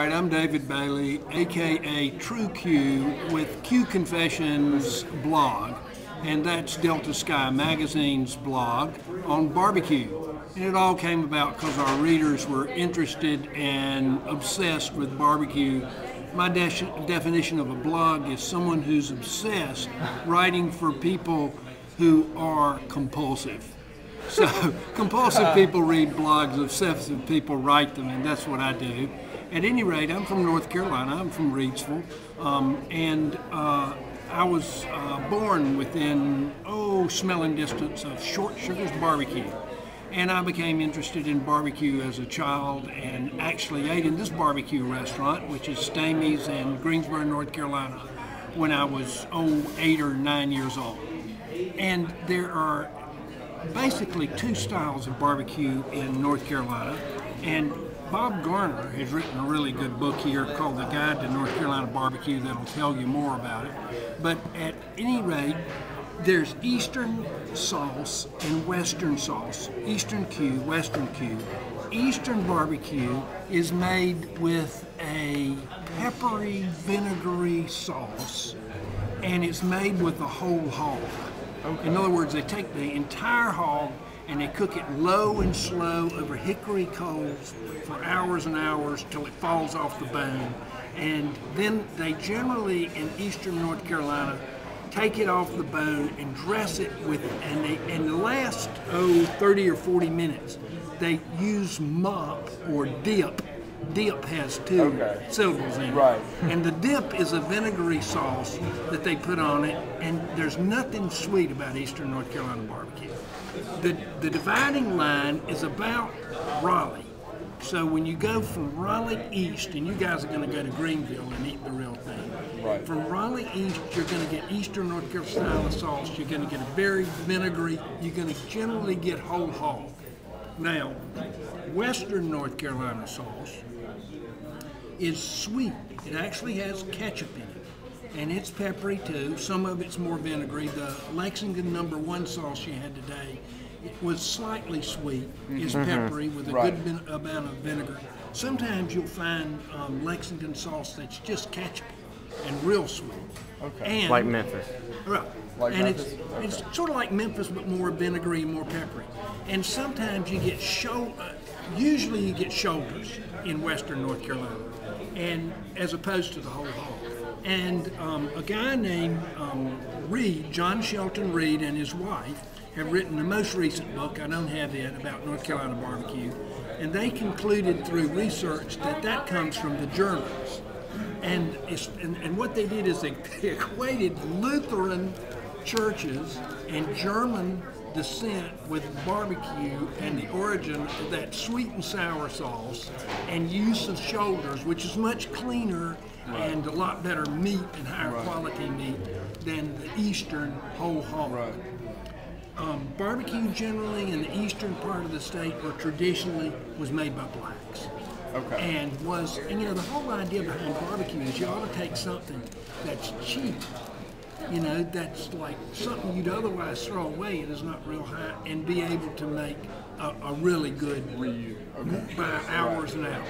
right, I'm David Bailey, aka True Q, with Q Confessions blog, and that's Delta Sky Magazine's blog on barbecue. And it all came about because our readers were interested and obsessed with barbecue. My definition of a blog is someone who's obsessed, writing for people who are compulsive. So compulsive people read blogs, obsessive people write them, and that's what I do. At any rate, I'm from North Carolina. I'm from Reidsville, and I was born within, smelling distance of Short Sugar's Barbecue. And I became interested in barbecue as a child and actually ate in this barbecue restaurant, which is Stamey's in Greensboro, North Carolina, when I was, 8 or 9 years old. And there are basically two styles of barbecue in North Carolina, and Bob Garner has written a really good book here called The Guide to North Carolina Barbecue that'll tell you more about it. But at any rate, there's Eastern sauce and Western sauce. Eastern Q, Western Q. Eastern barbecue is made with a peppery, vinegary sauce, and it's made with a whole hog. Okay. In other words, they take the entire hog and they cook it low and slow over hickory coals for hours and hours till it falls off the bone. And then they generally, in eastern North Carolina, take it off the bone and dress it with, and the last, 30 or 40 minutes, they use mop or dip. Dip has two syllables in it. Right. And the dip is a vinegary sauce that they put on it, and there's nothing sweet about Eastern North Carolina barbecue. The dividing line is about Raleigh. So when you go from Raleigh east, and you guys are going to go to Greenville and eat the real thing. Right. From Raleigh east, you're going to get Eastern North Carolina style sauce. You're going to get a very vinegary. You're going to generally get whole hog. Now, Western North Carolina sauce is sweet. It actually has ketchup in it, and it's peppery too. Some of it's more vinegary. The Lexington No. 1 sauce you had today, it was slightly sweet. It's peppery with a good amount of vinegar. Sometimes you'll find Lexington sauce that's just ketchup and real sweet. Okay. And, like Memphis. Right. Like and Memphis? It's sort of like Memphis, but more vinegary and more peppery. And sometimes you get usually you get shoulders in Western North Carolina, and as opposed to the whole hog. And a guy named Reed, John Shelton Reed, and his wife have written the most recent book, I don't have it, about North Carolina barbecue, and they concluded through research that comes from the Germans. And what they did is they equated Lutheran churches and German descent with barbecue and the origin of that sweet and sour sauce and use of shoulders, which is much cleaner and a lot better meat and higher quality meat than the Eastern whole hog. Barbecue generally in the eastern part of the state traditionally was made by blacks. Okay. And the whole idea behind barbecue is you ought to take something that's cheap, that's like something you'd otherwise throw away, it is not real high, and be able to make a really good by hours and hours.